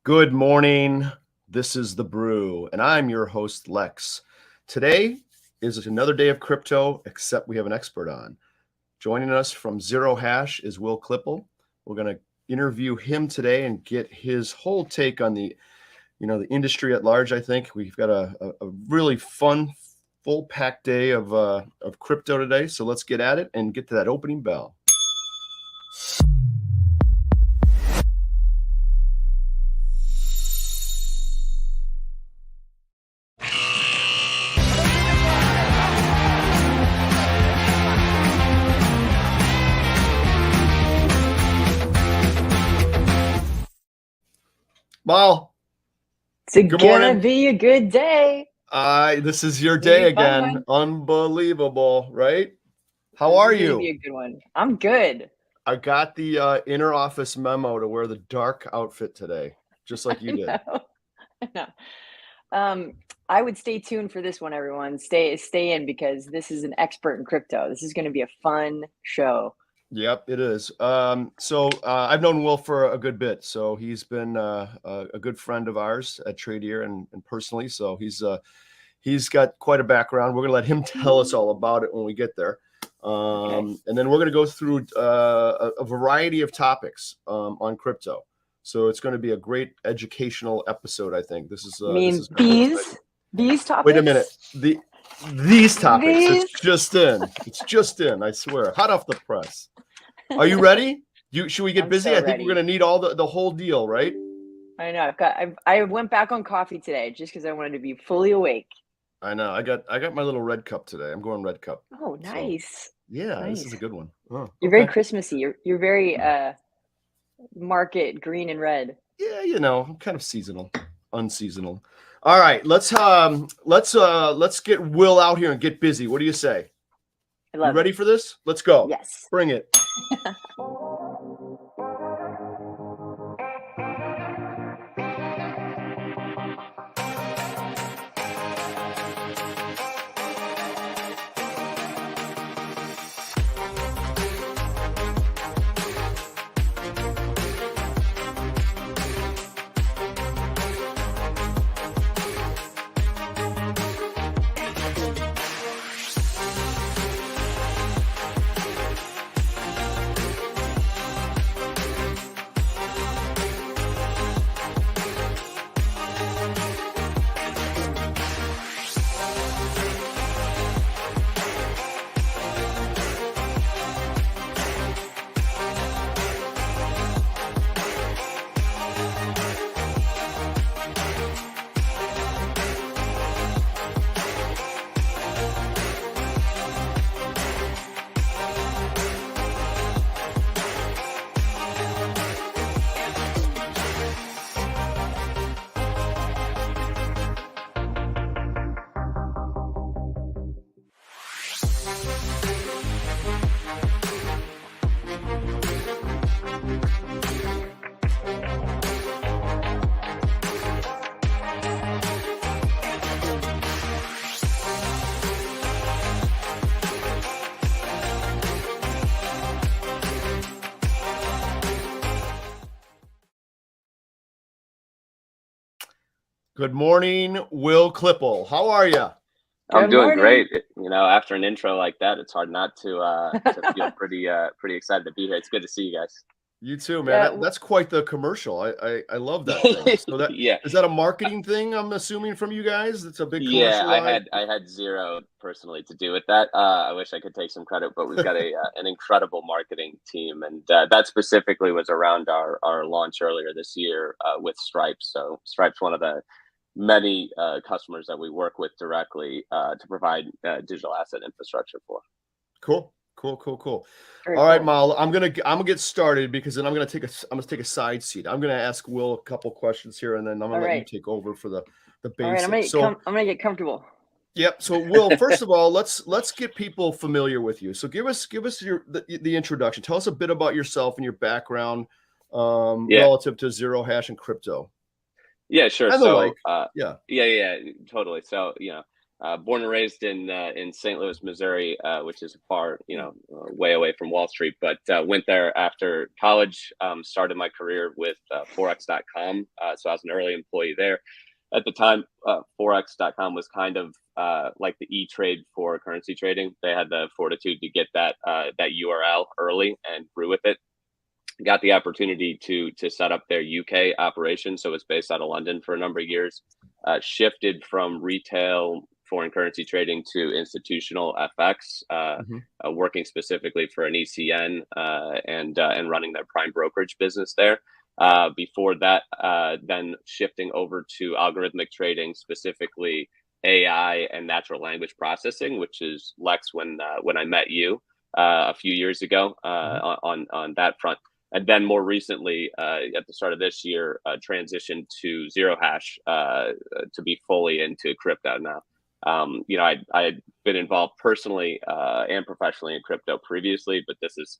Good morning. This is the Brew, and I'm your host, Lex. Today is another day of crypto, except we have an expert on. Joining us from Zero Hash is Will Klippel. We're going to interview him today and get his whole take on the industry at large. I think we've got a really fun, full-packed day of crypto today. So let's get at it and get to that opening bell. Mal, it's gonna be a good day. This is your day again. Unbelievable, right? How are you? Be a good one. I'm good. I got the inner office memo to wear the dark outfit today, just like you did. I would stay tuned for this one, everyone. Stay in because this is an expert in crypto. This is going to be a fun show. Yep, it is. So I've known Will for a good bit. So he's been a good friend of ours at Tradier and personally. So he's got quite a background. We're gonna let him tell us all about it when we get there. Okay. And then we're gonna go through a variety of topics on crypto. So it's going to be a great educational episode. I think this is. These topics. Wait a minute. These topics. It's just in. I swear, hot off the press. Are you ready? Should we get busy? I think we're going to need all the whole deal, right? I know. I went back on coffee today just because I wanted to be fully awake. I know. I got my little red cup today. I'm going red cup. Oh, nice. So, yeah, nice. This is a good one. Oh, you're very Christmassy. You're very market green and red. Yeah, I'm kind of seasonal, unseasonal. All right, let's get Will out here and get busy. What do you say? You ready for this? Let's go. Yes. Bring it. Good morning, Will Klippel. How are you? I'm doing great. After an intro like that, it's hard not to feel pretty excited to be here. It's good to see you guys. You too, man. Yeah. That's quite the commercial. I love that thing. So that is that a marketing thing? I'm assuming from you guys. It's a big commercial. Yeah, I had zero personally to do with that. I wish I could take some credit, but we've got an incredible marketing team, and that specifically was around our launch earlier this year with Stripe. So Stripe's one of the many customers that we work with directly to provide digital asset infrastructure for. Cool. All right, Mal, I'm gonna get started because then I'm gonna take a side seat. I'm gonna ask Will a couple questions here, and then I'm gonna let you take over for the basics. All right, I'm gonna get comfortable. Yep. So, Will, first of all, let's get people familiar with you. So, give us the introduction. Tell us a bit about yourself and your background relative to Zero Hash and crypto. Yeah, sure. So, yeah, totally. So, Born and raised in St. Louis, Missouri, which is far, way away from Wall Street, but went there after college, started my career with Forex.com. So I was an early employee there. At the time, Forex.com was kind of like the E-Trade for currency trading. They had the fortitude to get that URL early and grew with it. Got the opportunity to set up their UK operation. So it's based out of London for a number of years. Shifted from retail foreign currency trading to institutional FX, working specifically for an ECN and running their prime brokerage business there. Before that, then shifting over to algorithmic trading, specifically AI and natural language processing, which is Lex when I met you a few years ago on that front. And then more recently, at the start of this year, transitioned to Zero Hash to be fully into crypto now. I had been involved personally and professionally in crypto previously, but this is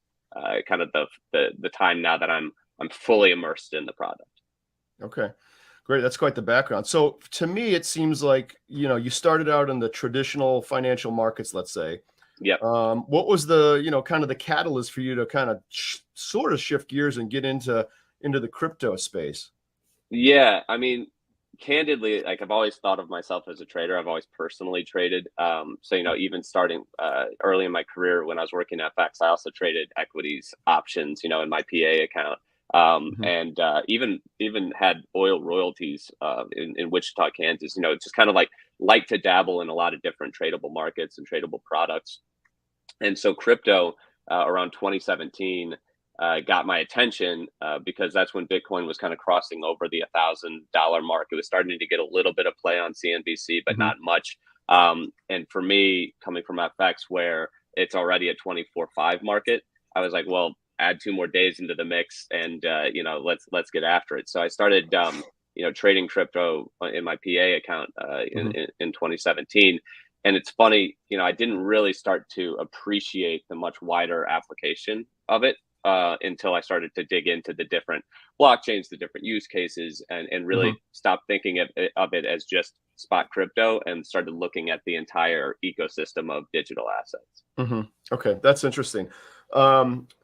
kind of the time now that I'm fully immersed in the product. Okay, great. That's quite the background. So to me, it seems like, you started out in the traditional financial markets, let's say. Yep. What was the, kind of the catalyst for you to kind of sort of shift gears and get into the crypto space? Yeah, I mean, candidly, like I've always thought of myself as a trader. I've always personally traded. So, even starting early in my career when I was working at FX, I also traded equities options, in my PA account. And even had oil royalties in Wichita, Kansas. Just kind of like to dabble in a lot of different tradable markets and tradable products. And so crypto around 2017 got my attention because that's when Bitcoin was kind of crossing over the $1,000 mark. It was starting to get a little bit of play on CNBC, but not much. And for me, coming from FX, where it's already a 24/5 market, I was like, well, add 2 more days into the mix, and let's get after it. So I started trading crypto in my PA account in 2017. And it's funny, I didn't really start to appreciate the much wider application of it until I started to dig into the different blockchains, the different use cases, and really stopped thinking of it as just spot crypto and started looking at the entire ecosystem of digital assets. Okay, that's interesting.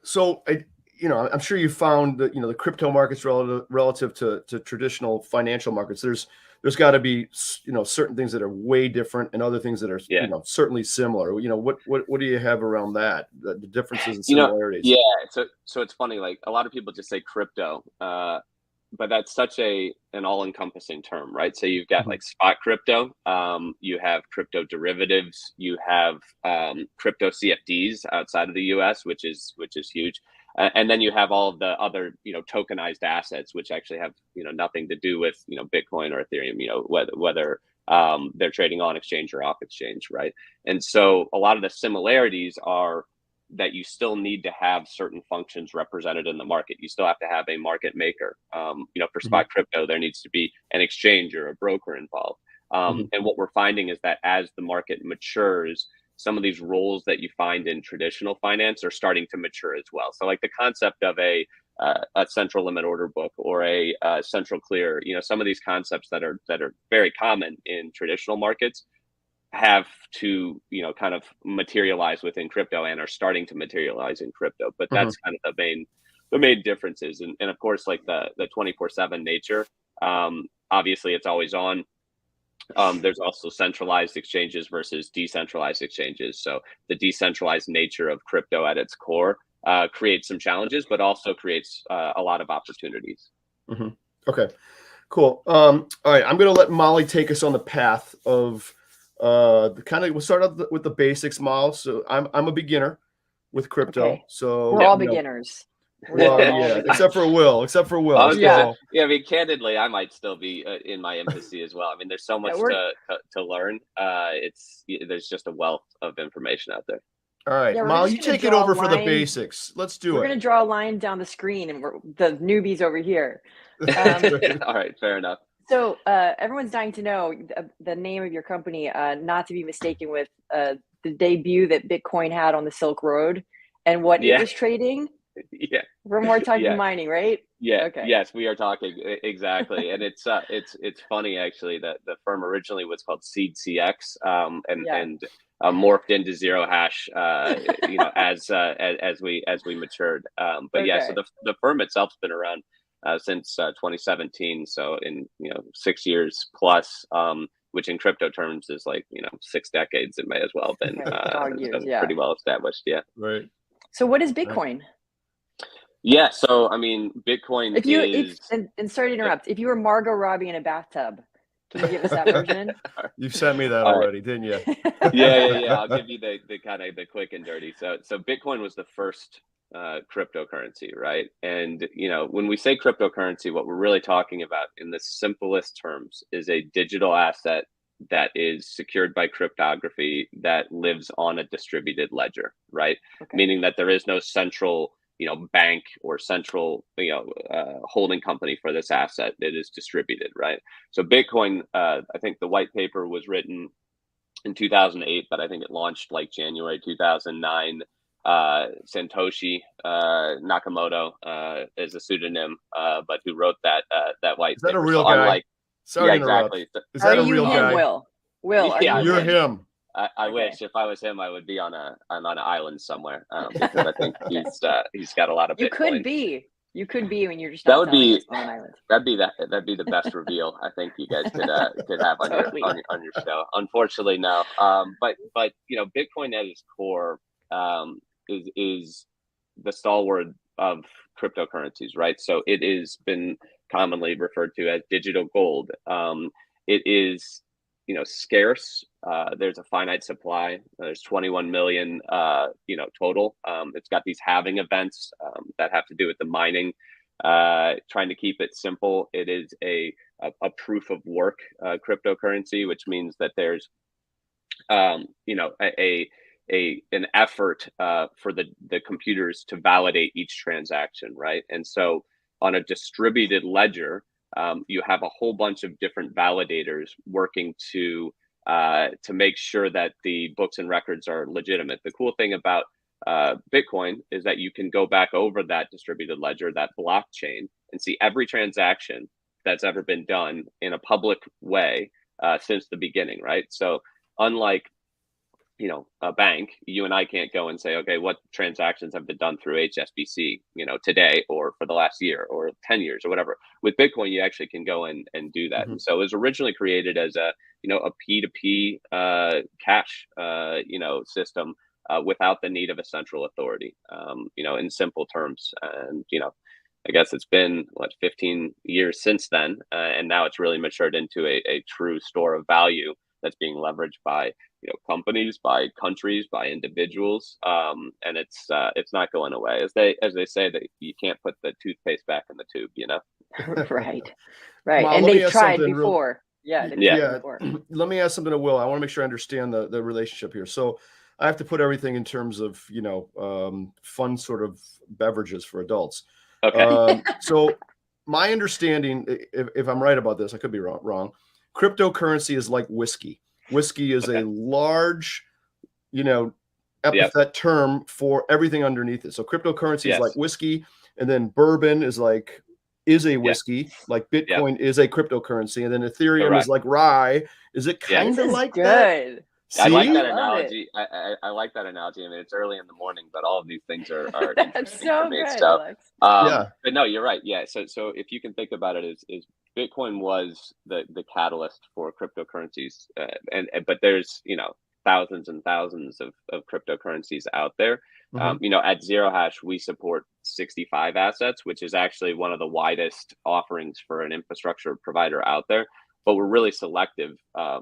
So I'm sure you found that the crypto markets relative to traditional financial markets. There's got to be certain things that are way different and other things that are certainly similar. What do you have around that? The differences and similarities. So it's funny. Like a lot of people just say crypto, but that's such an all-encompassing term, right? So you've got like spot crypto, you have crypto derivatives, you have crypto CFDs outside of the US, which is huge. And then you have all of the other, tokenized assets, which actually have, nothing to do with, Bitcoin or Ethereum, whether they're trading on exchange or off exchange, right? And so a lot of the similarities are that you still need to have certain functions represented in the market. You still have to have a market maker. For spot crypto, there needs to be an exchange or a broker involved. And what we're finding is that as the market matures, some of these roles that you find in traditional finance are starting to mature as well. So like the concept of a central limit order book or a central clear, some of these concepts that are very common in traditional markets have to, kind of materialize within crypto and are starting to materialize in crypto. But that's kind of the main differences. And of course, like the 24/7 nature, obviously it's always on. There's also centralized exchanges versus decentralized exchanges. So the decentralized nature of crypto at its core creates some challenges, but also creates a lot of opportunities. Okay, cool. All right, I'm going to let Molly take us on the path of we'll start out with the basics, Molly. So I'm a beginner with crypto. Okay. So we're all beginners. Well, yeah, except for Will. Yeah, I mean, candidly, I might still be in my infancy as well. I mean, there's so much to learn. There's just a wealth of information out there. All right, Molly, you take it over for the basics. Let's do it. We're going to draw a line down the screen, and we're the newbies over here. All right, fair enough. So everyone's dying to know the name of your company, not to be mistaken with the debut that Bitcoin had on the Silk Road and what it was trading. Yeah. For more time than mining, right? Yeah, Okay. yes, we are talking exactly, and it's funny actually that the firm originally was called Seed CX, and morphed into Zero Hash, as we matured. But yeah, so Okay. the firm itself's been around since 2017, so in 6 years plus, which in crypto terms is like 6 decades. It may as well have been Right. Dog years. so Yeah. pretty well established. Yeah. Right. So what is Bitcoin? Yeah. So I mean, Bitcoin is. And sorry to interrupt. If you were Margot Robbie in a bathtub, can you give us that version? You sent me that All right. already, didn't you? Yeah. I'll give you the kind of the quick and dirty. So Bitcoin was the first cryptocurrency, right? And when we say cryptocurrency, what we're really talking about in the simplest terms is a digital asset that is secured by cryptography that lives on a distributed ledger, right? Okay. Meaning that there is no central bank or central holding company for this asset. It is distributed, right? So Bitcoin, I think the white paper was written in 2008, but I think it launched like January 2009. Satoshi Nakamoto is a pseudonym, but who wrote that white Is that paper? a real So guy? unlike, Sorry yeah, to interrupt. exactly. Is that Are a you real him, guy? Will? Will, are Yeah, you You're him? him. I Okay. wish if I was him, I would be on an island somewhere, because I think he's got a lot of You Bitcoin. You could be when you're just That not would telling be us on an island. that'd be the best reveal I think you guys could have on Totally. on your show. Unfortunately, no. But Bitcoin at its core is the stalwart of cryptocurrencies, right? So it has been commonly referred to as digital gold. It is scarce. There's a finite supply. There's 21 million total. It's got these halving events that have to do with the mining. Trying to keep it simple, it is a proof of work cryptocurrency, which means that there's an effort for the computers to validate each transaction, right? And so on a distributed ledger, you have a whole bunch of different validators working to make sure that the books and records are legitimate. The cool thing about Bitcoin is that you can go back over that distributed ledger, that blockchain, and see every transaction that's ever been done in a public way since the beginning, right? So unlike a bank, you and I can't go and say, okay, what transactions have been done through HSBC, today or for the last year or 10 years or whatever. With Bitcoin, you actually can go and do that. Mm-hmm. And so it was originally created as a P2P cash, system without the need of a central authority, in simple terms. And, I guess it's been 15 years since then. And now it's really matured into a true store of value that's being leveraged by companies, by countries, by individuals, and it's not going away. As they say that you can't put the toothpaste back in the tube, Right. Ma, and they've tried before. Before. Let me ask something to Will. I want to make sure I understand the relationship here. So I have to put everything in terms of fun sort of beverages for adults. Okay. So my understanding, if I'm right about this, I could be wrong. Cryptocurrency is like whiskey. Whiskey is a large, epithet term for everything underneath it. So cryptocurrency is like whiskey, and then bourbon is a whiskey, like Bitcoin is a cryptocurrency, and then Ethereum is like rye. Is it kind of like that? See? I like that analogy. I like that analogy. I mean, it's early in the morning, but all of these things are interesting so for me. Good, so, Alex. But no, you're right. Yeah. So if you can think about it, is Bitcoin was the catalyst for cryptocurrencies, but there's thousands and thousands of cryptocurrencies out there. Mm-hmm. At Zero Hash, we support 65 assets, which is actually one of the widest offerings for an infrastructure provider out there. But we're really selective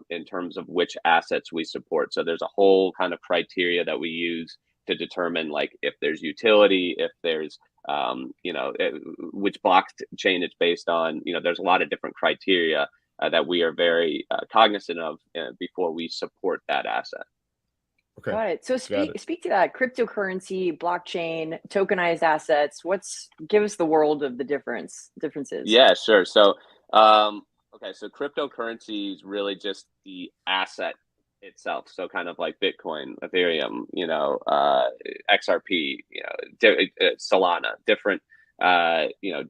in terms of which assets we support. So there's a whole kind of criteria that we use to determine if there's utility, if there's which blockchain it's based on. There's a lot of different criteria that we are very cognizant of before we support that asset. Okay. Got it. So speak to that cryptocurrency, blockchain, tokenized assets. Give us the world of the differences. Yeah, sure. So so cryptocurrency is really just the asset itself. So kind of like Bitcoin, Ethereum, XRP, Solana, different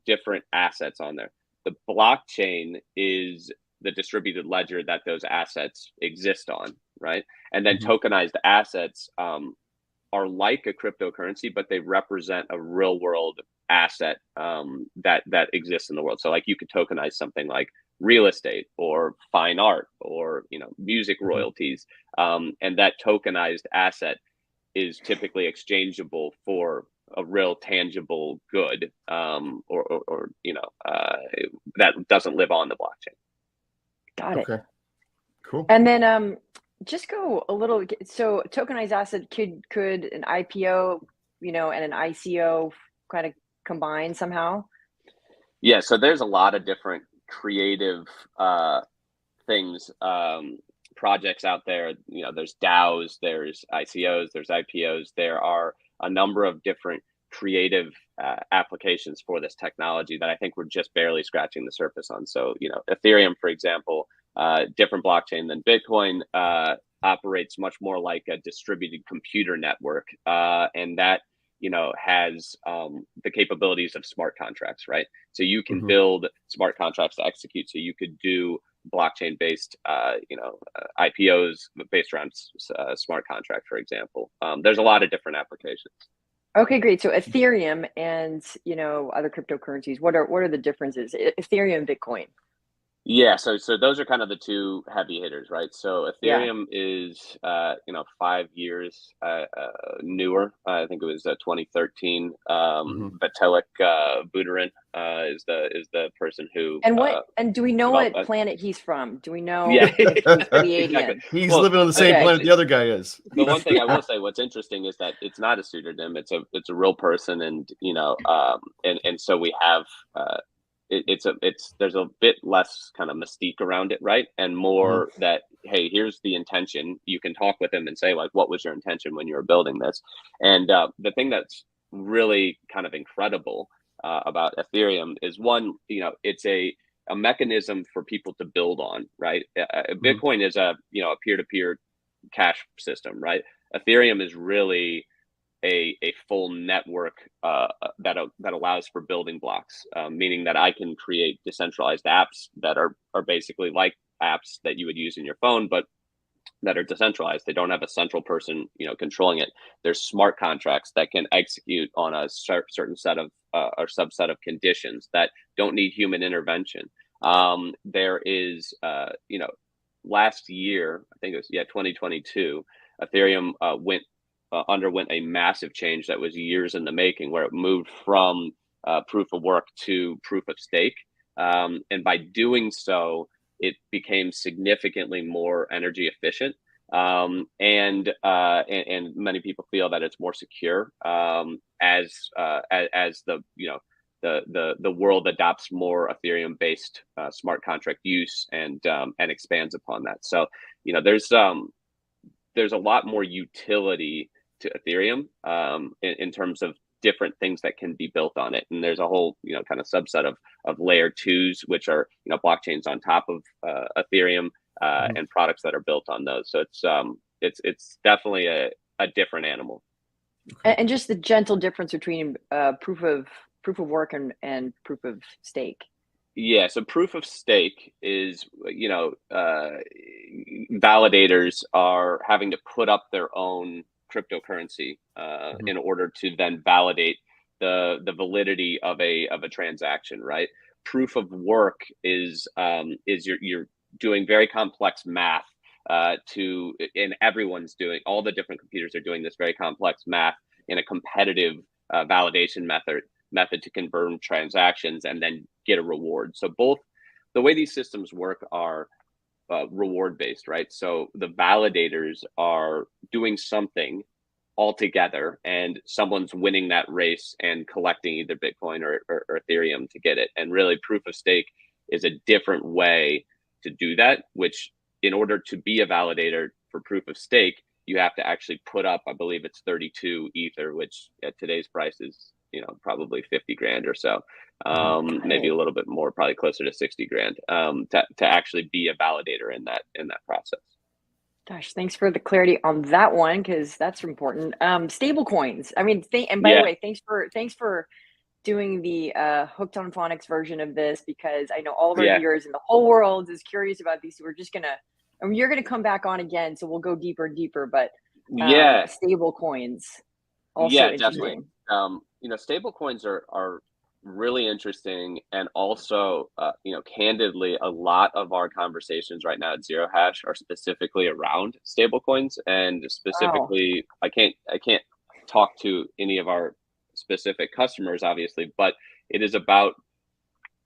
different assets on there. The blockchain is the distributed ledger that those assets exist on, right? And then tokenized assets are like a cryptocurrency, but they represent a real world asset that exists in the world. So like you could tokenize something like real estate or fine art or music royalties, and that tokenized asset is typically exchangeable for a real tangible good, or that doesn't live on the blockchain. Got it. Okay, cool. And then just go a little. So tokenized asset could an IPO, and an ICO kind of combine somehow? Yeah, so there's a lot of different creative things, projects out there. There's DAOs, there's ICOs, there's IPOs. There are a number of different creative applications for this technology that I think we're just barely scratching the surface on. So, Ethereum, for example, different blockchain than Bitcoin, operates much more like a distributed computer network, and that has the capabilities of smart contracts, right? So you can build smart contracts to execute. So you could do blockchain-based, IPOs based around smart contract, for example. There's a lot of different applications. Okay, great. So Ethereum and other cryptocurrencies, what are the differences? Ethereum and Bitcoin. Yeah, so those are kind of the two heavy hitters, right? So Ethereum is 5 years newer. I think it was 2013. Vitalik Buterin is the person who and do we know what planet he's from? Do we know? Yeah, Pleiadian? exactly. He's living on the same planet the other guy is. The one thing I will say, what's interesting is that it's not a pseudonym; it's a real person, and and so we have. There's a bit less kind of mystique around it, right? And more that, hey, here's the intention. You can talk with him and say, like, what was your intention when you were building this? And the thing that's really kind of incredible about Ethereum is, one, it's a mechanism for people to build on, right? Bitcoin is a peer-to-peer cash system, right? Ethereum is really a full network that allows for building blocks, meaning that I can create decentralized apps that are basically like apps that you would use in your phone, but that are decentralized. They don't have a central person, controlling it. There's smart contracts that can execute on a certain set of or subset of conditions that don't need human intervention. There is, last year, I think it was 2022, Ethereum underwent a massive change that was years in the making, where it moved from proof of work to proof of stake. And by doing so, it became significantly more energy efficient. And many people feel that it's more secure as the world adopts more Ethereum based smart contract use and expands upon that. So there's a lot more utility to Ethereum in terms of different things that can be built on it, and there's a whole kind of subset of layer twos, which are blockchains on top of Ethereum, and products that are built on those. So it's definitely a different animal. And just the gentle difference between proof of work and proof of stake. Yeah, so proof of stake is, validators are having to put up their own cryptocurrency in order to then validate the validity of a transaction, right? Proof of work is you're doing very complex math and everyone's doing, all the different computers are doing this very complex math in a competitive validation method to confirm transactions and then get a reward. So both the way these systems work are reward based, right? So the validators are doing something all together, and someone's winning that race and collecting either Bitcoin or Ethereum to get it. And really, proof of stake is a different way to do that, which, in order to be a validator for proof of stake, you have to actually put up, I believe it's 32 Ether, which at today's price is, probably 50 grand or so, maybe a little bit more, probably closer to 60 grand, to actually be a validator in that process. Gosh, thanks for the clarity on that one, because that's important. Stable coins. I mean, and by the way, thanks for doing the hooked on phonics version of this, because I know all of our Yeah. viewers and the whole world is curious about these. So we're just gonna, and you're gonna come back on again, so we'll go deeper and deeper. But Yeah. stable coins also Yeah, interesting. definitely. You know, stable coins are really interesting, and also, you know, candidly, a lot of our conversations right now at Zero Hash are specifically around stable coins, and Wow. specifically, I can't talk to any of our specific customers, obviously, but it is about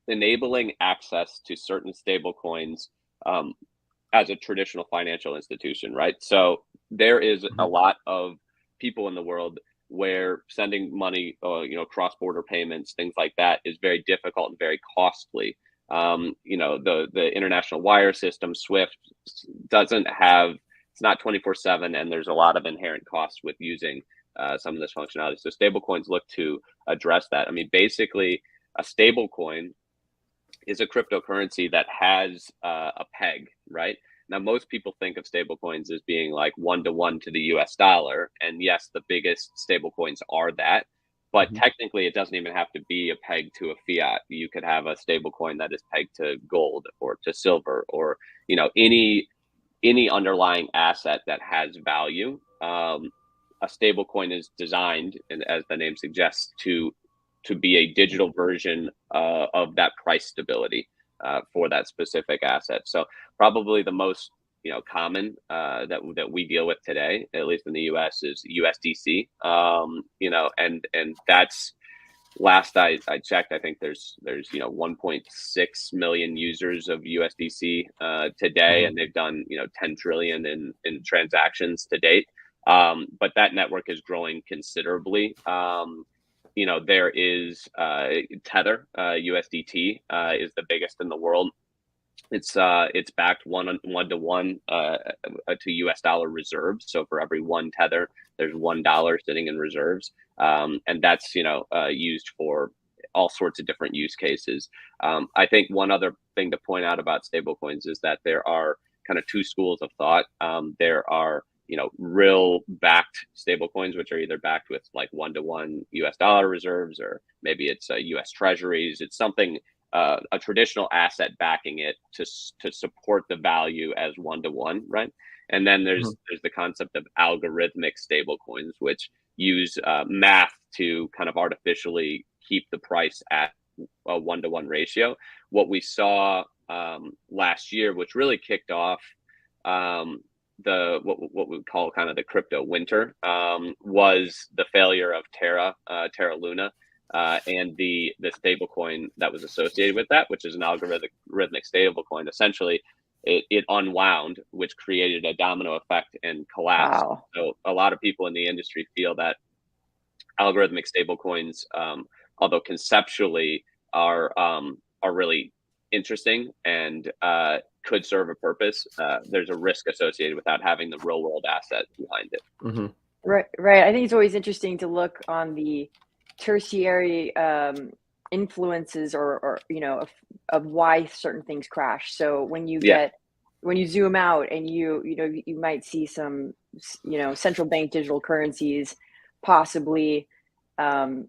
enabling access to certain stable coins um, as a traditional financial institution, right? So there is a Mhm. lot of people in the world where sending money, you know, cross-border payments, things like that, is very difficult and very costly. You know, the international wire system, SWIFT, doesn't have, it's not 24/7, and there's a lot of inherent costs with using some of this functionality. So stablecoins look to address that. I mean, basically, a stablecoin is a cryptocurrency that has a peg, right? Now, most people think of stablecoins as being like 1 to 1 to the US dollar. And yes, the biggest stablecoins are that. But Mhm. technically, it doesn't even have to be a peg to a fiat. You could have a stablecoin that is pegged to gold or to silver, or, you know, any underlying asset that has value. A stablecoin is designed, and as the name suggests, to be a digital version of that price stability for that specific asset. So probably the most, you know, common that we deal with today, at least in the U.S., is USDC. You know, and that's, last I checked, I think there's you know 1.6 million users of USDC today, Mhm. and they've done, you know, 10 trillion in transactions to date. But that network is growing considerably. You know, there is Tether, USDT is the biggest in the world. It's backed 1 to 1 to US dollar reserves. So for every one tether, there's $1 sitting in reserves, and that's, you know, used for all sorts of different use cases. I think one other thing to point out about stablecoins is that there are kind of two schools of thought. There are, you know, real backed stablecoins, which are either backed with like 1 to 1 US dollar reserves, or maybe it's US treasuries. It's something, a traditional asset backing it to support the value as 1 to 1, right? And then Mhm. there's the concept of algorithmic stablecoins, which use math to kind of artificially keep the price at a 1 to 1 ratio. What we saw last year, which really kicked off um, the what we call kind of the crypto winter, was the failure of Terra Luna, and the stable coin that was associated with that, which is an algorithmic stable coin. Essentially, it unwound, which created a domino effect and collapsed. Wow. So a lot of people in the industry feel that algorithmic stablecoins, although conceptually are really interesting and could serve a purpose, there's a risk associated without having the real world asset behind it. Mhm. Right, right. I think it's always interesting to look on the tertiary influences, or you know, of why certain things crash. So Yeah, when you zoom out, and you know, you might see some you know, central bank digital currencies possibly, um,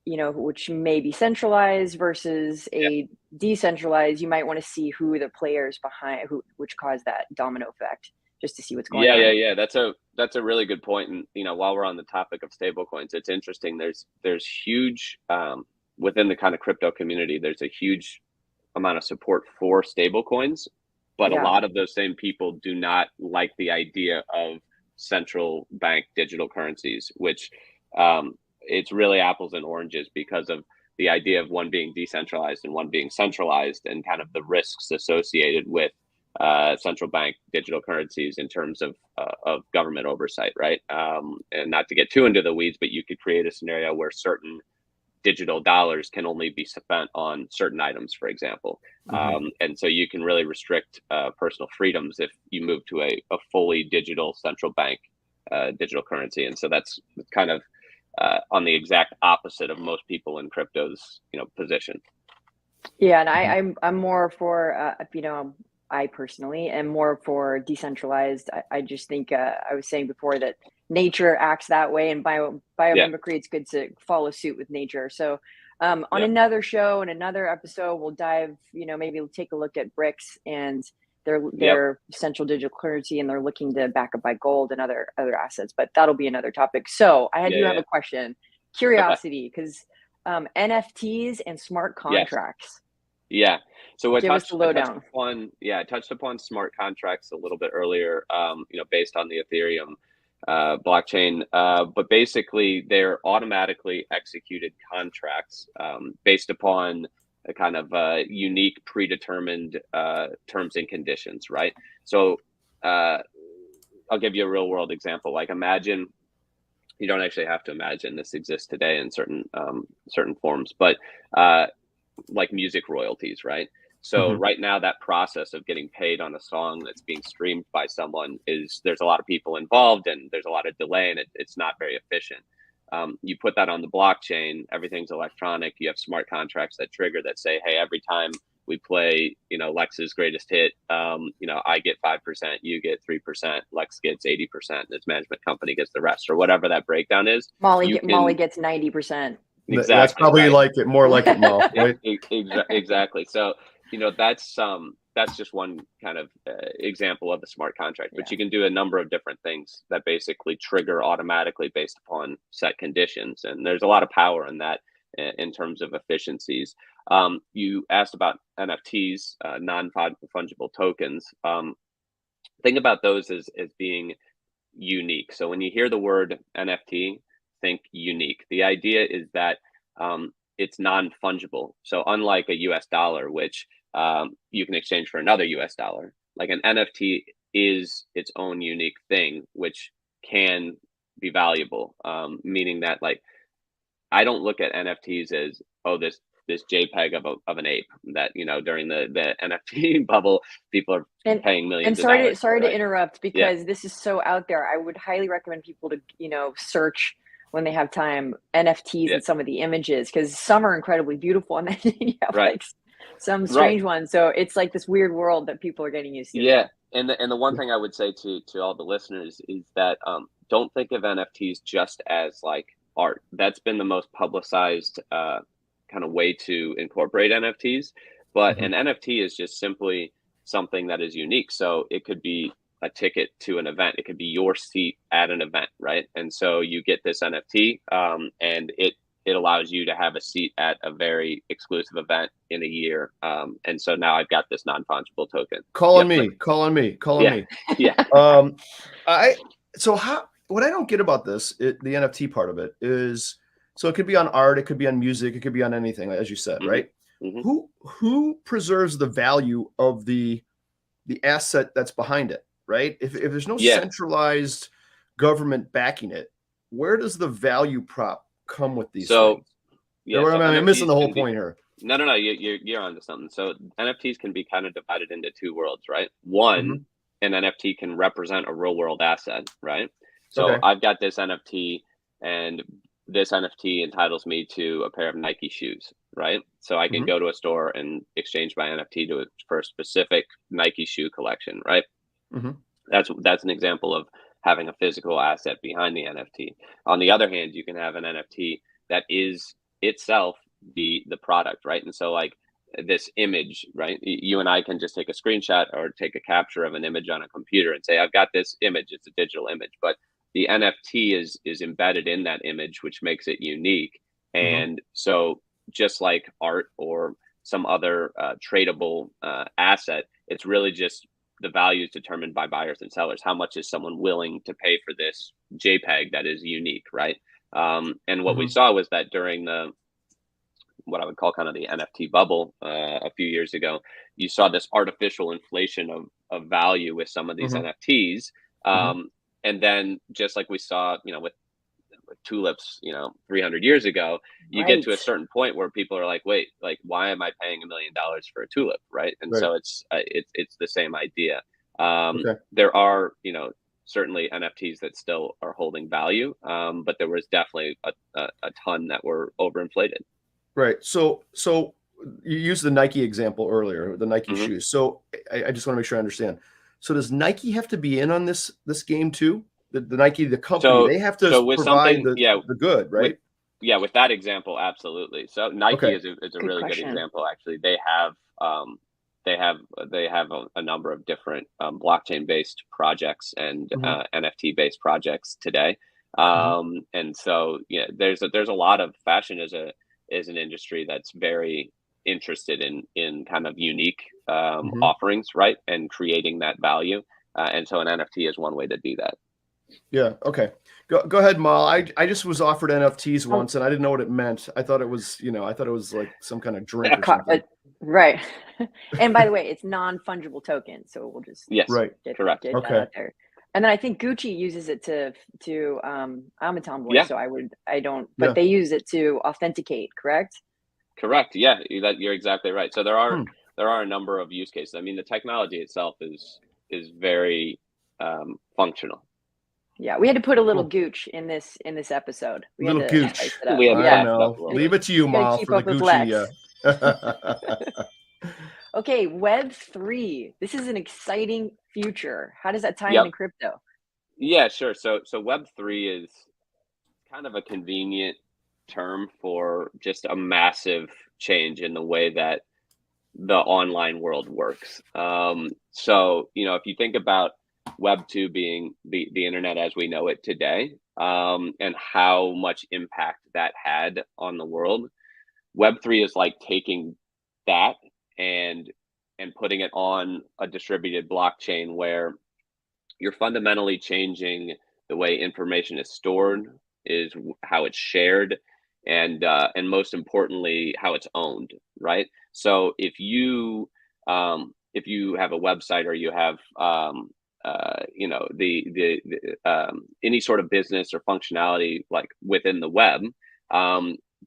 you know, which may be centralized versus yeah, a decentralized. You might want to see who the players behind who, which caused that domino effect, just to see what's going on. yeah. That's a really good point. And, you know, while we're on the topic of stablecoins, it's interesting. There's huge, within the kind of crypto community. There's a huge amount of support for stablecoins, but a Yeah. lot of those same people do not like the idea of central bank digital currencies, which, it's really apples and oranges because of the idea of one being decentralized and one being centralized, and kind of the risks associated with central bank digital currencies in terms of government oversight, right? And not to get too into the weeds, but you could create a scenario where certain digital dollars can only be spent on certain items, for example. Mhm. And so you can really restrict personal freedoms if you move to a fully digital central bank digital currency. And so that's kind of on the exact opposite of most people in crypto's, you know, position. Yeah, and Mhm. I'm more for you know, I personally am more for decentralized. I just think I was saying before that nature acts that way, and Yeah, biomimicry, it's good to follow suit with nature. So On another show and another episode, we'll dive, maybe take a look at bricks and their central digital currency, and they're looking to back up by gold and other assets, but that'll be another topic. So I do have a question, curiosity, because NFTs and smart contracts. Yeah. So give us the lowdown. I touched upon smart contracts a little bit earlier, based on the Ethereum blockchain. But basically, they're automatically executed contracts based upon a kind of unique predetermined terms and conditions, right? So I'll give you a real world example. Like, imagine, you don't actually have to imagine, this exists today in certain forms, but like music royalties, right? So right now, that process of getting paid on a song that's being streamed by someone there's a lot of people involved, and there's a lot of delay, and it's not very efficient. You put that on the blockchain, everything's electronic. You have smart contracts that trigger that say, hey, every time we play, Lex's greatest hit, I get 5%, you get 3%, Lex gets 80%, this management company gets the rest, or whatever that breakdown is. Molly gets 90%. Exactly. That's probably more like it, Mo, right? Exactly. So, that's just one kind of example of a smart contract, but you can do a number of different things that basically trigger automatically based upon set conditions. And there's a lot of power in that in terms of efficiencies. You asked about NFTs, non-fungible tokens. Think about those as being unique. So when you hear the word NFT, think unique. The idea is that it's non-fungible. So unlike a US dollar, which you can exchange for another US dollar, like an NFT is its own unique thing, which can be valuable, meaning that, like, I don't look at NFTs as, this JPEG of an ape that, during the NFT bubble, people are paying millions of dollars. Sorry to interrupt, because this is so out there. I would highly recommend people to, search when they have time NFTs and some of the images, because some are incredibly beautiful, and then you have like some strange ones. So it's like this weird world that people are getting used to. Yeah. And the one thing I would say to all the listeners is that don't think of NFTs just as like art. That's been the most publicized kind of way to incorporate NFTs. But an NFT is just simply something that is unique. So it could be a ticket to an event. It could be your seat at an event, right? And so you get this NFT, and it allows you to have a seat at a very exclusive event in a year. And so now I've got this non-fungible token. Calling me. Yeah. What I don't get about this, the NFT part of it is, so it could be on art, it could be on music, it could be on anything, as you said, right? Who preserves the value of the asset that's behind it, right? If there's no centralized government backing it, where does the value prop come with these things? I'm missing the whole point here. No, you're onto something. So NFTs can be kind of divided into two worlds, right? One, an NFT can represent a real world asset, right? So I've got this NFT, and this NFT entitles me to a pair of Nike shoes, right? So I can go to a store and exchange my NFT for a specific Nike shoe collection, right? That's an example of having a physical asset behind the NFT. On the other hand, you can have an NFT that is itself the product, right? And so, like, this image, right? You and I can just take a screenshot or take a capture of an image on a computer and say, I've got this image. It's a digital image, but the NFT is embedded in that image, which makes it unique. And so, just like art or some other tradable asset, it's really just the value is determined by buyers and sellers. How much is someone willing to pay for this JPEG that is unique, right? And what we saw was that during what I would call kind of the NFT bubble a few years ago, you saw this artificial inflation of value with some of these NFTs. And then, just like we saw, with tulips, 300 years ago, you get to a certain point where people are like, wait, like, why am I paying $1 million for a tulip, right? And so it's the same idea. There are, certainly NFTs that still are holding value, but there was definitely a ton that were overinflated. Right. So you used the Nike example earlier, the Nike shoes. So I just want to make sure I understand. So does Nike have to be in on this game too? The Nike, the company, they have to provide the good, right? Yeah, with that example, absolutely. So Nike is a Good really question. good example. Actually, they have a number of different blockchain based projects and NFT based projects today. And so yeah, there's a lot of fashion as an industry that's very interested in kind of unique offerings, right, and creating that value. And so an NFT is one way to do that. Yeah. Okay. Go ahead, Mal. I just was offered NFTs Oh. once, and I didn't know what it meant. I thought it was, I thought it was like some kind of drink or something. Right. And by the way, it's non-fungible token, so we'll just Yes, Right. correct. get that Okay. out there. And then I think Gucci uses it to I'm a tomboy, Yeah. so I don't, Yeah. but they use it to authenticate, correct? Correct. Yeah, you're exactly right. So there are a number of use cases. I mean, the technology itself is very functional. Yeah, we had to put a little gooch in this episode. We Little had to gooch. spice it up. We had to I patch it up know. a little Leave bit. it to you, Gotta Mal, keep for the up with Gucci. Lex. Okay, Web3. This is an exciting future. How does that tie Yep. into crypto? Yeah, sure. So Web3 is kind of a convenient term for just a massive change in the way that the online world works. So, if you think about Web 2 being the internet as we know it today, and how much impact that had on the world, Web 3 is like taking that and putting it on a distributed blockchain where you're fundamentally changing the way information is stored, is how it's shared, and most importantly, how it's owned. Right. So if you have a website or you have any sort of business or functionality like within the web,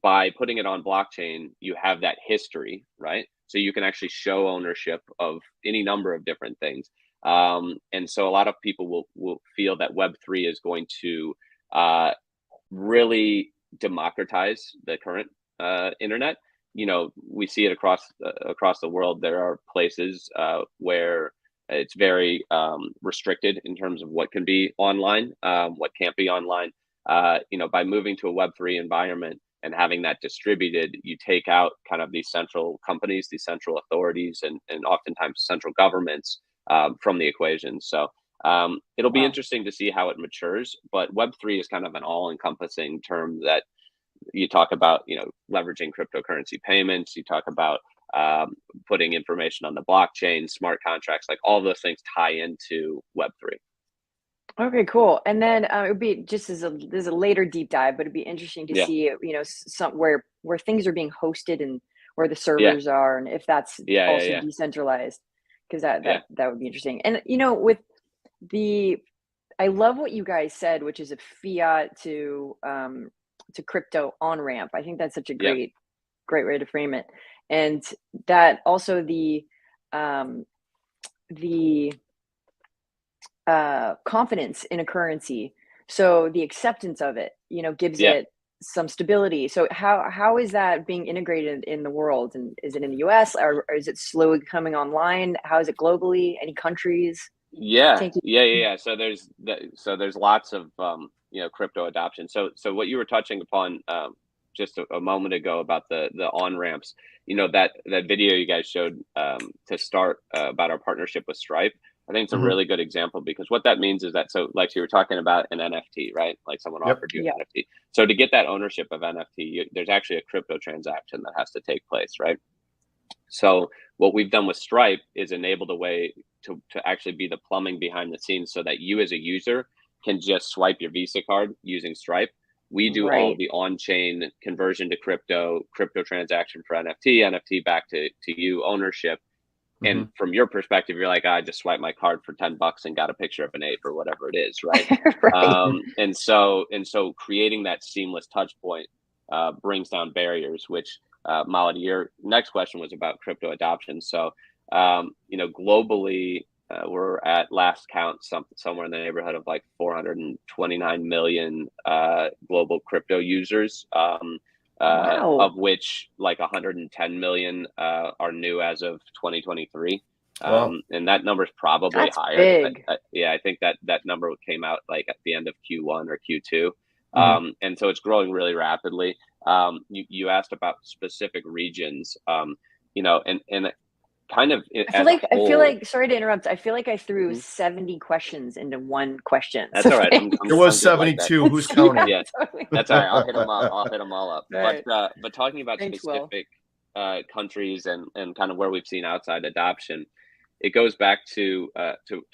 by putting it on blockchain, you have that history, right? So you can actually show ownership of any number of different things. And so a lot of people will feel that Web3 is going to really democratize the current internet. We see it across the world. There are places where it's very restricted in terms of what can be online, what can't be online. By moving to a Web3 environment and having that distributed, you take out kind of these central companies, these central authorities, and oftentimes central governments from the equation. So it'll be interesting to see how it matures. But Web3 is kind of an all-encompassing term that you talk about, leveraging cryptocurrency payments. You talk about putting information on the blockchain, smart contracts, like all those things tie into Web3. Okay, cool. And then it would be just there's a later deep dive, but it'd be interesting to see, some where things are being hosted and where the servers are, and if that's also decentralized, because that would be interesting. And with I love what you guys said, which is a fiat to crypto on ramp. I think that's such a great way to frame it, and that also the confidence in a currency, so the acceptance of it gives it some stability. So how is that being integrated in the world, and is it in the US, or is it slowly coming online? How is it globally? Any countries? Yeah. So there's lots of crypto adoption. So what you were touching upon just a moment ago about the on ramps, that video you guys showed to start about our partnership with Stripe. I think it's a really good example, because what that means is that, so like you were talking about an NFT, right? Like someone offered you an NFT. So to get that ownership of NFT, there's actually a crypto transaction that has to take place, right? So what we've done with Stripe is enabled a way to actually be the plumbing behind the scenes, so that you as a user can just swipe your Visa card using Stripe. We do all the on-chain conversion to crypto transaction for NFT back to you, ownership. And from your perspective, you're like, I just swiped my card for $10 and got a picture of an ape or whatever it is, right? And so creating that seamless touch point brings down barriers, which Molly, your next question was about crypto adoption. So globally, we're at last count somewhere in the neighborhood of like 429 million global crypto users. Of which like 110 million are new as of 2023. And that number is probably higher. Big. I think that number came out like at the end of Q1 or Q2. And so it's growing really rapidly. You asked about specific regions, and kind of I feel like, sorry to interrupt. I feel like I threw 70 questions into one question. That's all right. It was 72. Like Who's counting? Yeah, totally. That's all right. I'll hit them up. I'll hit them all up. Right. But talking about Thanks, specific countries and kind of where we've seen outside adoption, it goes back to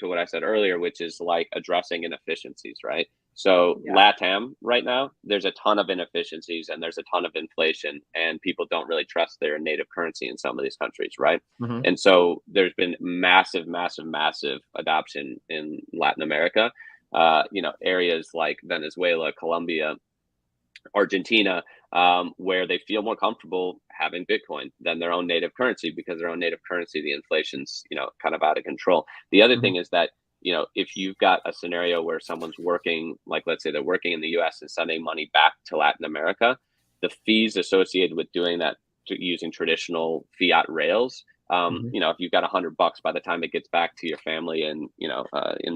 what I said earlier, which is like addressing inefficiencies, right? So LATAM right now, there's a ton of inefficiencies and there's a ton of inflation, and people don't really trust their native currency in some of these countries, right? And so there's been massive adoption in Latin America. Areas like Venezuela, Colombia, Argentina, where they feel more comfortable having Bitcoin than their own native currency, because their own native currency, the inflation's, kind of out of control. The other thing is that, if you've got a scenario where someone's working, like let's say they're working in the US and sending money back to Latin America, the fees associated with doing that using traditional fiat rails, if you've got $100 by the time it gets back to your family in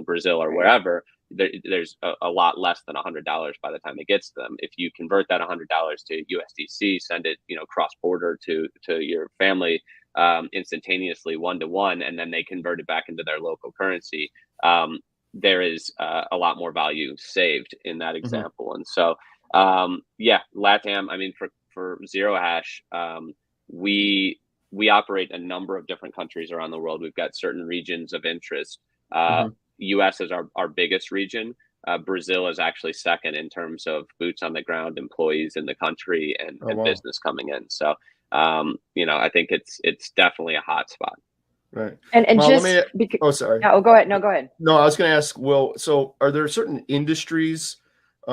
Brazil or wherever, there's a lot less than $100 by the time it gets to them. If you convert that $100 to USDC, send it, cross border to your family instantaneously, 1-to-1, and then they convert it back into their local currency, there is a lot more value saved in that example. And so, LATAM, I mean, for Zero Hash, we operate a number of different countries around the world. We've got certain regions of interest. US is our biggest region. Brazil is actually second in terms of boots on the ground, employees in the country, and business coming in. So, I think it's definitely a hot spot. Right. And well, just sorry. Yeah, go ahead. No, go ahead. No, I was going to ask, Will, so are there certain industries that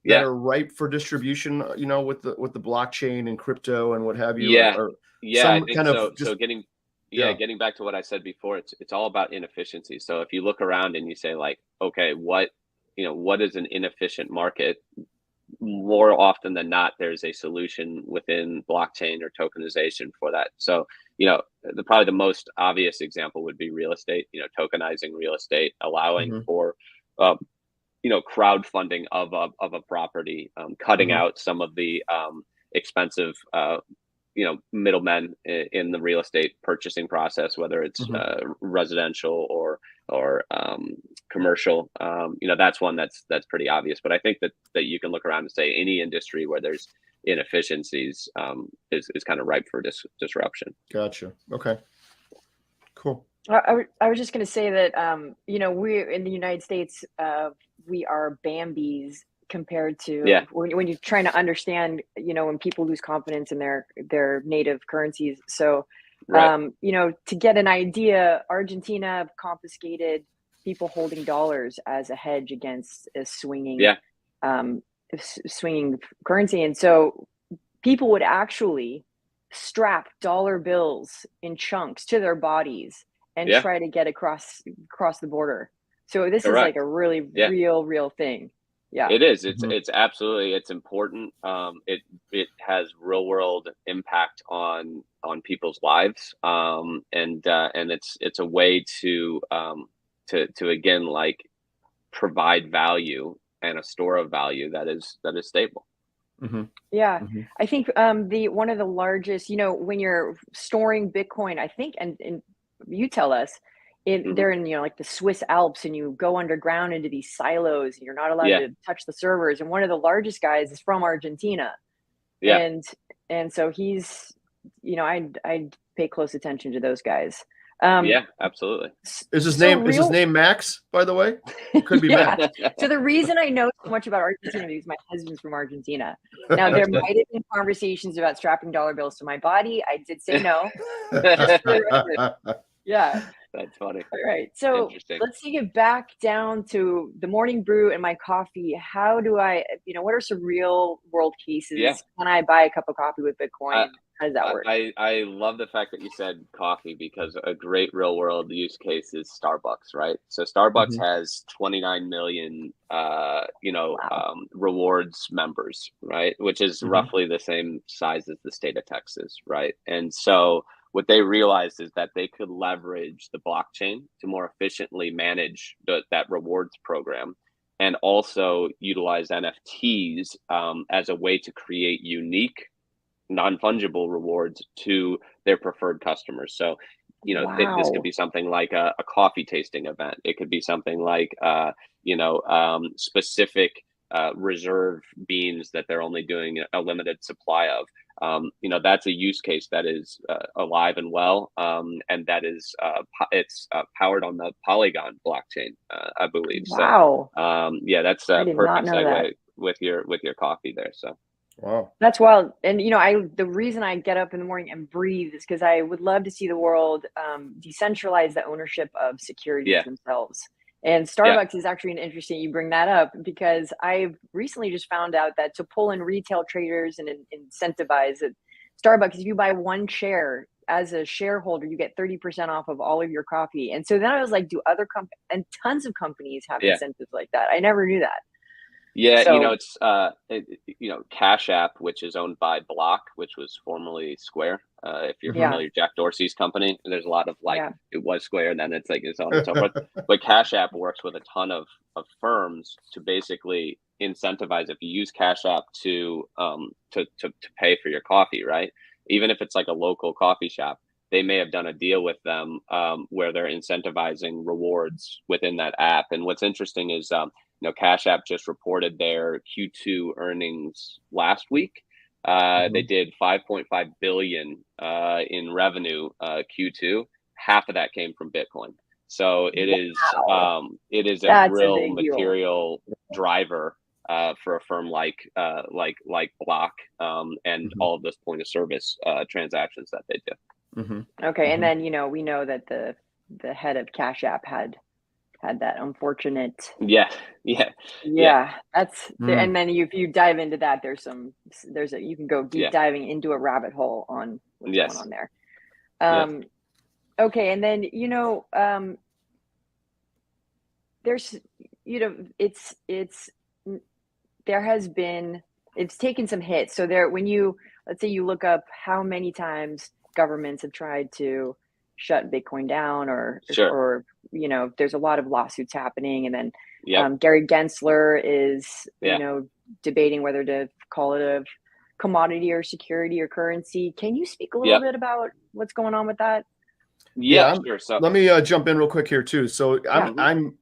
are ripe for distribution, with the blockchain and crypto and what have you? I think so. So getting back to what I said before, it's all about inefficiency. So if you look around and you say like, okay, what is an inefficient market? More often than not, there's a solution within blockchain or tokenization for that. So, probably the most obvious example would be real estate, tokenizing real estate, allowing for, crowdfunding of a property, cutting out some of the expensive, middlemen in the real estate purchasing process, whether it's residential or commercial. That's one that's pretty obvious. But I think that you can look around and say any industry where there's inefficiencies is kind of ripe for disruption. Gotcha. Okay. Cool. I was just going to say that we're in the United States. We are Bambis compared to when you're trying to understand, when people lose confidence in their native currencies. So, to get an idea, Argentina confiscated people holding dollars as a hedge against a swinging currency. And so people would actually strap dollar bills in chunks to their bodies and try to get across the border. So this is like a really real thing. Yeah, it is. It's absolutely, it's important. It has real world impact on people's lives. And it's a way to again, like, provide value and a store of value that is stable. I think one of the largest, when you're storing Bitcoin, I think, and you tell us, they're in like the Swiss Alps, and you go underground into these silos, and you're not allowed to touch the servers. And one of the largest guys is from Argentina, and so he's, I'd pay close attention to those guys. Absolutely. Is his name Max, by the way? It could be Max. So the reason I know so much about Argentina is my husband's from Argentina. Now, there might have been conversations about strapping dollar bills to my body. I did say no. Yeah. That's funny. All right. So let's take it back down to the morning brew and my coffee. How do I, what are some real world cases? Can I buy a cup of coffee with Bitcoin? How does that work? I love the fact that you said coffee, because a great real world use case is Starbucks, right? So Starbucks has 29 million, rewards members, right? Which is roughly the same size as the state of Texas, right? And so what they realized is that they could leverage the blockchain to more efficiently manage that rewards program. and also utilize NFTs as a way to create unique, non-fungible rewards to their preferred customers. So, this could Wow. be something like a coffee tasting event. It could be something like, specific reserve beans that they're only doing a limited supply of. That's a use case that is alive and well, and that is it's powered on the Polygon blockchain, I believe. Wow. So, that's I a did not perfect know that. segue with your coffee there. So. Wow. That's wild. And the reason I get up in the morning and breathe is because I would love to see the world decentralize the ownership of securities Yeah. themselves. And Starbucks is actually an interesting you bring that up, because I've recently just found out that to pull in retail traders and incentivize it, Starbucks, if you buy one share as a shareholder, you get 30% off of all of your coffee. And so then I was like, do other and tons of companies have Yeah. incentives like that? I never knew that. Yeah, So, it's Cash App, which is owned by Block, which was formerly Square. If you're yeah, familiar, Jack Dorsey's company. There's a lot of yeah. it was Square, and then it's like so on and so forth. But Cash App works with a ton of firms to basically incentivize if you use Cash App to pay for your coffee, right? Even if it's like a local coffee shop, they may have done a deal with them where they're incentivizing rewards within that app. And what's interesting is Cash App just reported their Q2 earnings last week. They did 5.5 billion in revenue Q2. Half of that came from Bitcoin. So it is a That's a real big deal. material driver for a firm like Block and all of those point of service transactions that they do. Okay, and then we know that the head of Cash App had that unfortunate. Yeah. That's and then if you dive into that, you can go deep diving into a rabbit hole on what's going on there. Okay, and then there's it's taken some hits. So let's say you look up how many times governments have tried to shut Bitcoin down, or there's a lot of lawsuits happening, and then Gary Gensler is debating whether to call it a commodity or security or currency. Can you speak a little bit about what's going on with that? Sure. So let me jump in real quick here too. So I'm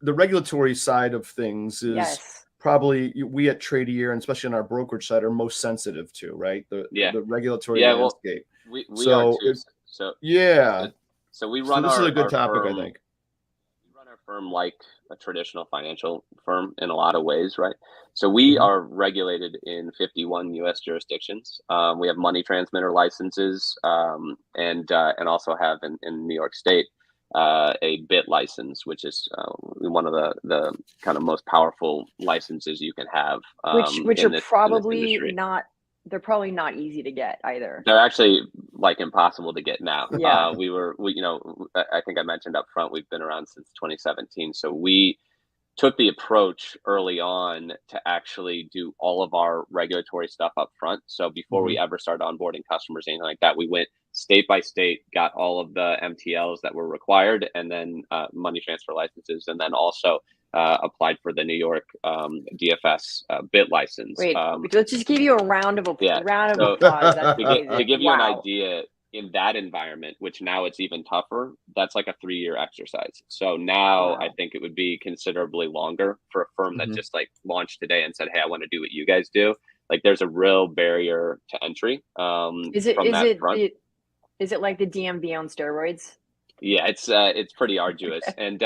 the regulatory side of things is probably we at Tradier, and especially on our brokerage side, are most sensitive to, right? The regulatory landscape. Well, we are too. So we run this is a good topic, firm, I think. We run our firm like a traditional financial firm in a lot of ways, right? So we are regulated in 51 U.S. jurisdictions. We have money transmitter licenses, and also have in New York State a BIT license, which is one of the kind of most powerful licenses you can have. Which are probably not. They're probably not easy to get either. They're actually like impossible to get now. Yeah. I think I mentioned up front, we've been around since 2017. So we took the approach early on to actually do all of our regulatory stuff up front. So before we ever started onboarding customers, anything like that, we went state by state, got all of the MTLs that were required, and then money transfer licenses, and then also applied for the New York DFS BIT license. Wait, let's just give you a round of applause. That's to give you an idea, in that environment, which now it's even tougher, that's like a 3-year exercise. So now I think it would be considerably longer for a firm that just like launched today and said, hey, I want to do what you guys do. Like there's a real barrier to entry. Is it like the DMV on steroids? Yeah, it's pretty arduous. And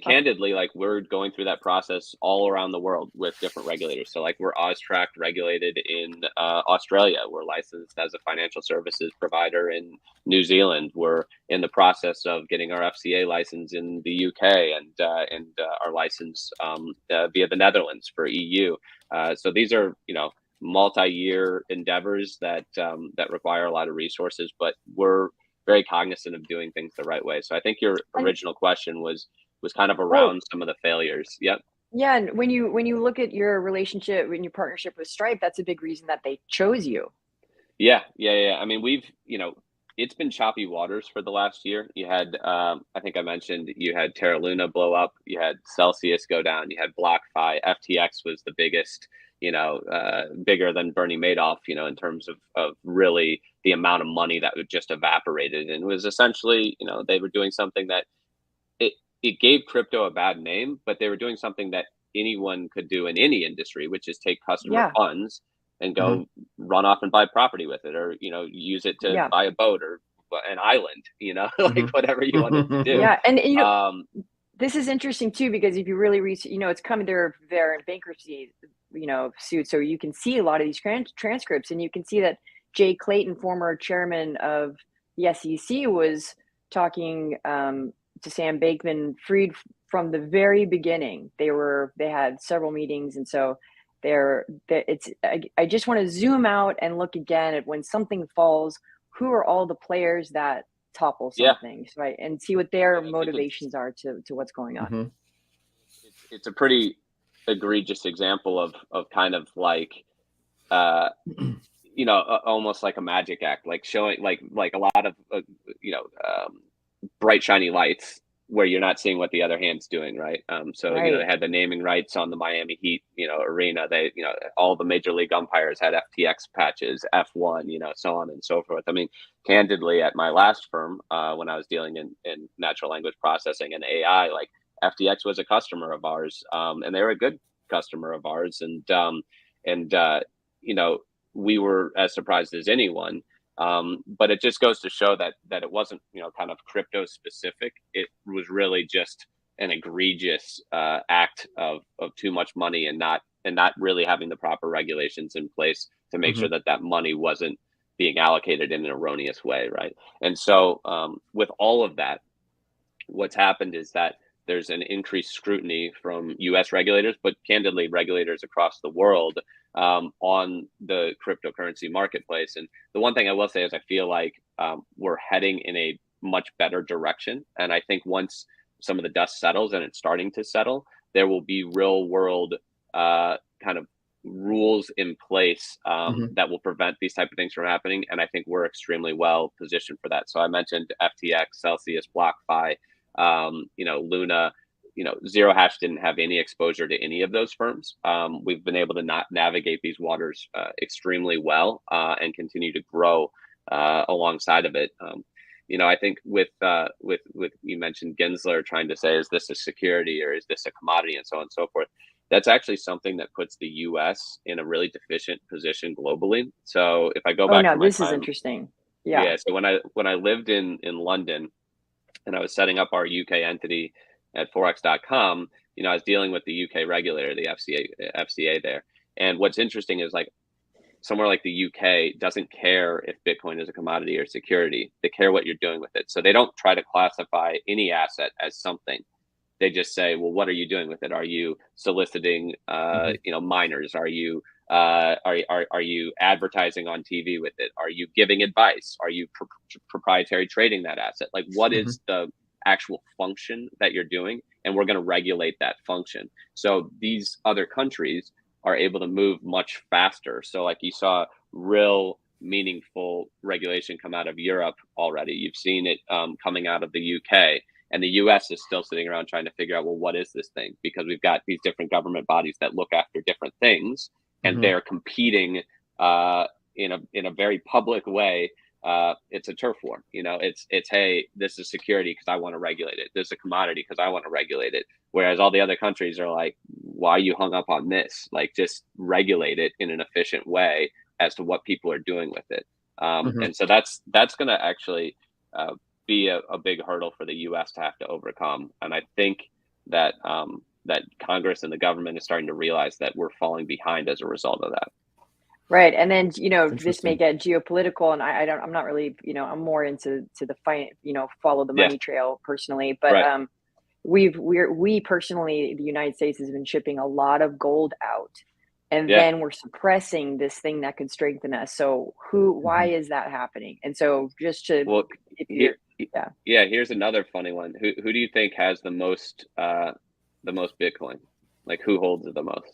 candidly, like we're going through that process all around the world with different regulators. So like we're Austrac regulated in Australia. We're licensed as a financial services provider in New Zealand. We're in the process of getting our FCA license in the UK and our license via the Netherlands for EU. So these are, multi-year endeavors that require a lot of resources, but we're very cognizant of doing things the right way. So I think your original question was kind of around some of the failures. Yep. Yeah, and when you look at your relationship and your partnership with Stripe, that's a big reason that they chose you. Yeah. I mean, we've it's been choppy waters for the last year. You had, I think I mentioned, you had Terra Luna blow up, you had Celsius go down, you had BlockFi, FTX was the biggest, bigger than Bernie Madoff, in terms of really the amount of money that just evaporated. And it was essentially, they were doing something that it gave crypto a bad name, but they were doing something that anyone could do in any industry, which is take customer funds and go run off and buy property with it, or use it to buy a boat or an island, like whatever you wanted to do. Yeah, and this is interesting too, because if you really reach, it's coming, they're in bankruptcy, suit, so you can see a lot of these transcripts, and you can see that Jay Clayton, former chairman of the SEC, was talking to Sam Bankman-Fried from the very beginning. They had several meetings, and so I just want to zoom out and look again at when something falls, who are all the players that topple something, right? And see what their motivations are to what's going on. It's a pretty egregious example of kind of like, almost like a magic act, like showing like a lot of, bright, shiny lights where you're not seeing what the other hand's doing, right? They had the naming rights on the Miami Heat, arena. They, all the major league umpires had FTX patches, F1, so on and so forth. I mean, candidly, at my last firm, when I was dealing in natural language processing and AI, like FTX was a customer of ours, and they were a good customer of ours, and we were as surprised as anyone. But it just goes to show that it wasn't, kind of crypto specific. It was really just an egregious act of too much money and not really having the proper regulations in place to make sure that money wasn't being allocated in an erroneous way, right? And so with all of that, what's happened is that there's an increased scrutiny from U.S. regulators, but candidly regulators across the world, on the cryptocurrency marketplace. And the one thing I will say is I feel like we're heading in a much better direction. And I think once some of the dust settles, and it's starting to settle, there will be real world kind of rules in place that will prevent these type of things from happening. And I think we're extremely well positioned for that. So I mentioned FTX, Celsius, BlockFi, Luna. Zero Hash didn't have any exposure to any of those firms. We've been able to not navigate these waters extremely well and continue to grow alongside of it. I think with you mentioned Gensler trying to say, is this a security or is this a commodity, and so on and so forth. That's actually something that puts the U.S. in a really deficient position globally. So if I go back to my this is interesting. Yeah. So when I lived in London and I was setting up our UK entity at forex.com, I was dealing with the UK regulator, the FCA there. And what's interesting is like somewhere like the UK doesn't care if Bitcoin is a commodity or security. They care what you're doing with it. So they don't try to classify any asset as something. They just say, well, what are you doing with it? Are you soliciting, miners? Are you advertising on TV with it? Are you giving advice? Are you proprietary trading that asset? Like, what is the actual function that you're doing? And we're going to regulate that function. So these other countries are able to move much faster. So like you saw real meaningful regulation come out of Europe already. You've seen it coming out of the UK. And the US is still sitting around trying to figure out, well, what is this thing? Because we've got these different government bodies that look after different things, and they're competing in a very public way. It's a turf war. It's hey, this is security because I want to regulate it. This is a commodity because I want to regulate it. Whereas all the other countries are like, why are you hung up on this? Like, just regulate it in an efficient way as to what people are doing with it. And so that's going to actually be a big hurdle for the U.S. to have to overcome. And I think that that Congress and the government is starting to realize that we're falling behind as a result of that. Right. And then, this may get geopolitical, and I'm not really, I'm more into the fight, follow the money trail personally, but we personally, the United States has been shipping a lot of gold out, and then we're suppressing this thing that could strengthen us. So why is that happening? And so just to, here's another funny one. Who do you think has the most Bitcoin? Like, who holds it the most?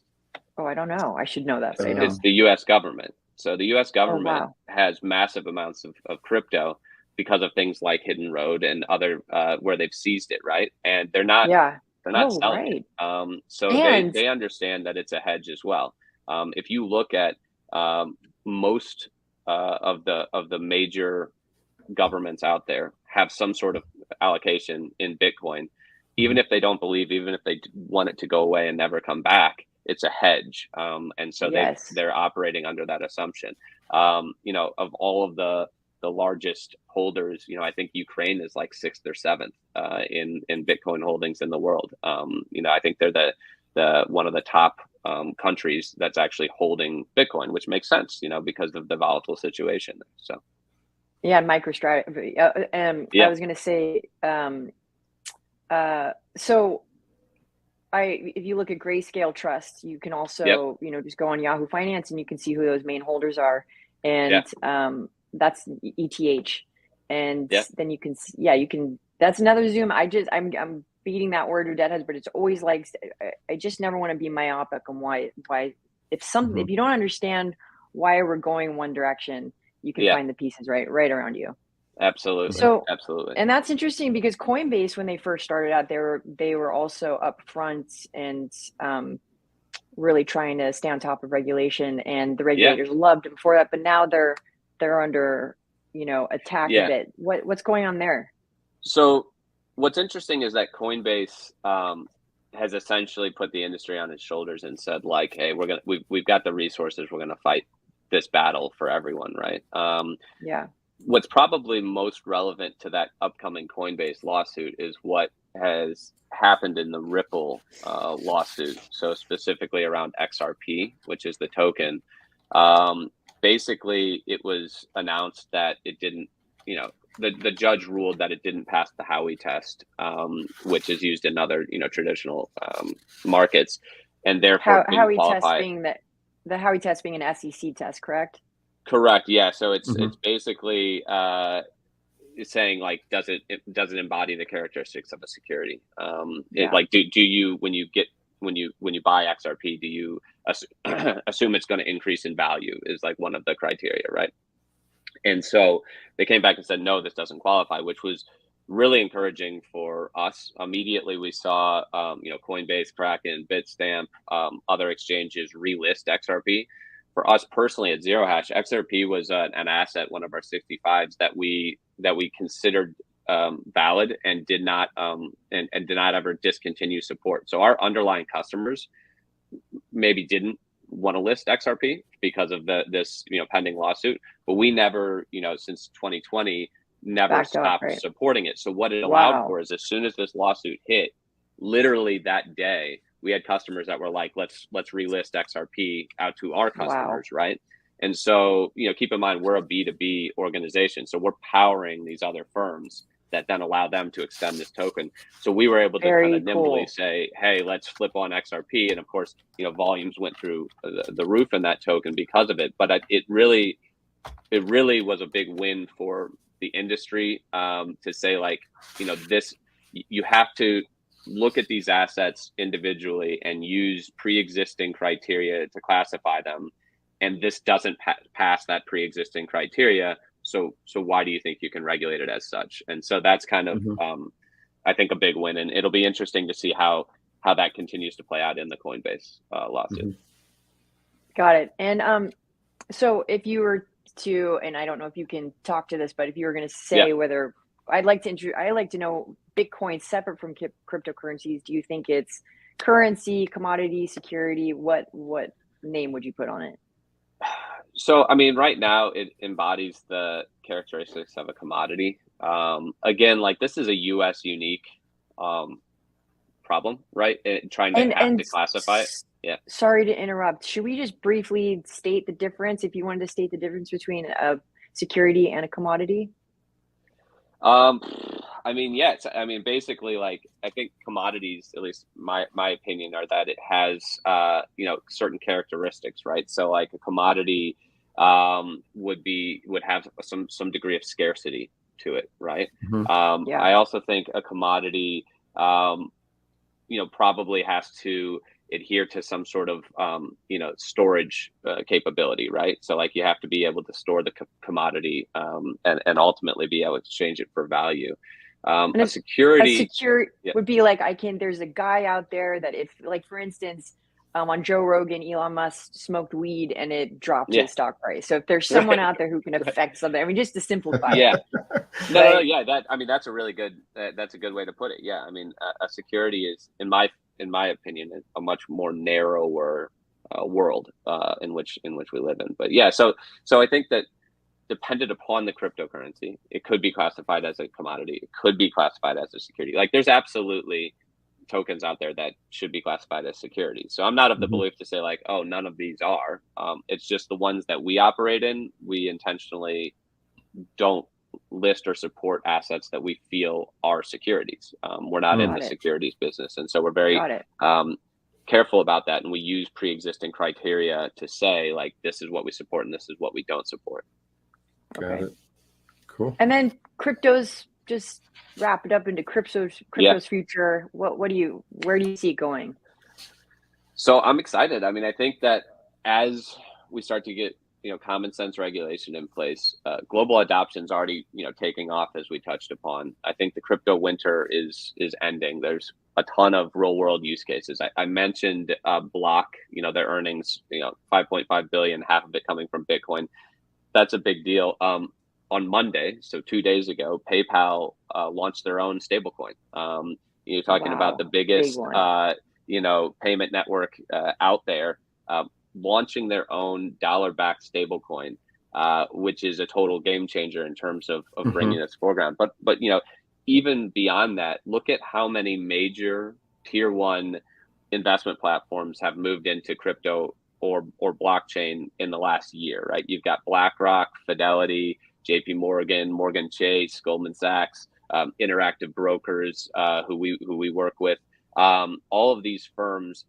Oh, I don't know. I should know that. It's the U.S. government. So the U.S. government has massive amounts of crypto because of things like Hidden Road and other where they've seized it, right? And they're not Oh, selling right. it. So And they understand that it's a hedge as well. If you look at most of the major governments out there have some sort of allocation in Bitcoin, even if they don't believe, even if they want it to go away and never come back, it's a hedge. And so they're operating under that assumption. Of all of the largest holders, I think Ukraine is like 6th or 7th in Bitcoin holdings in the world. I think they're the one of the top countries that's actually holding Bitcoin, which makes sense, because of the volatile situation. So. Yeah, MicroStrategy. I was going to say, so if you look at Grayscale Trust, you can also, just go on Yahoo Finance and you can see who those main holders are. And that's ETH. And then you can, that's another Zoom. I'm beating that word to dead heads, but it's always like, I just never want to be myopic on why, if you don't understand why we're going one direction, you can find the pieces right around you. Absolutely. So absolutely. And that's interesting because Coinbase, when they first started out, they were also upfront and really trying to stay on top of regulation, and the regulators loved them for that. But now they're under attack a bit. What's going on there? So what's interesting is that Coinbase has essentially put the industry on its shoulders and said, like, hey, we've got the resources, we're gonna fight this battle for everyone, right? What's probably most relevant to that upcoming Coinbase lawsuit is what has happened in the Ripple lawsuit. So specifically around XRP, which is the token. Basically, it was announced that it didn't, the judge ruled that it didn't pass the Howey test, which is used in other, traditional markets, and therefore Howey test being the Howey test being an SEC test, correct? Correct. Yeah. So it's basically saying, like, does it embody the characteristics of a security? Like, do you when you buy XRP, do you assume it's going to increase in value? Is like one of the criteria, right? And so they came back and said, no, this doesn't qualify, which was really encouraging for us. Immediately, we saw Coinbase, Kraken, Bitstamp, other exchanges relist XRP. For us personally at Zero Hash, XRP was an asset, one of our 65s that we considered valid and did not ever discontinue support. So our underlying customers maybe didn't want to list XRP because of this pending lawsuit, but we never, since 2020, never stopped supporting it. So what it allowed for is, as soon as this lawsuit hit, literally that day, we had customers that were like, let's relist XRP out to our customers, right? And so, keep in mind, we're a B2B organization, so we're powering these other firms that then allow them to extend this token. So we were able to kind of nimbly say, hey, let's flip on XRP. And of course, volumes went through the roof in that token because of it. But it really was a big win for the industry to say, like, this, you have to look at these assets individually and use pre-existing criteria to classify them. And this doesn't pass that pre-existing criteria. So why do you think you can regulate it as such? And so that's kind of, I think, a big win. And it'll be interesting to see how that continues to play out in the Coinbase lawsuit. Got it. And so if you were to, and I don't know if you can talk to this, but if you were going to say whether, I'd like to know Bitcoin separate from cryptocurrencies. Do you think it's currency, commodity, security? What name would you put on it? So, I mean, right now it embodies the characteristics of a commodity. Again, like, this is a U.S. unique problem, right? Trying to classify it. Yeah. Sorry to interrupt. Should we just briefly state the difference, if you wanted to state the difference between a security and a commodity? I mean, yes. I mean, basically, like, I think commodities, at least my opinion, are that it has, certain characteristics, right? So, like, a commodity would have some degree of scarcity to it, right? I also think a commodity, probably has to adhere to some sort of storage capability, right? So like you have to be able to store the commodity and ultimately be able to exchange it for value. And a security secure would be like, there's a guy out there that if, like, for instance, on Joe Rogan, Elon Musk smoked weed and it dropped his stock price. So if there's someone out there who can affect something, I mean, just to simplify it. No, yeah, that's a really good, that's a good way to put it. Yeah. I mean, a security is, in my opinion, a much more narrower world in which we live in. But yeah, so I think that dependent upon the cryptocurrency, it could be classified as a commodity. It could be classified as a security. Like there's absolutely tokens out there that should be classified as securities. So I'm not of the belief to say like, oh, none of these are. It's just the ones that we operate in, we intentionally don't list or support assets that we feel are securities. We're not in the securities business. And so we're very careful about that. And we use pre-existing criteria to say like, this is what we support and this is what we don't support. Got it. Cool. And then crypto's, just wrap it up into crypto's future. Where do you see it going? So I'm excited. I mean, I think that as we start to get common sense regulation in place, global adoption's already taking off, as we touched upon. I think the crypto winter is ending. There's a ton of real world use cases. I mentioned Block, their earnings, 5.5 billion, half of it coming from Bitcoin. That's a big deal. On Monday, so 2 days ago, PayPal launched their own stablecoin. You're talking about the biggest, payment network out there, launching their own dollar-backed stablecoin, which is a total game changer in terms of bringing this foreground. But even beyond that, look at how many major tier one investment platforms have moved into crypto or blockchain in the last year, right? You've got BlackRock, Fidelity, JP Morgan, Morgan Chase, Goldman Sachs, Interactive Brokers, who we work with. All of these firms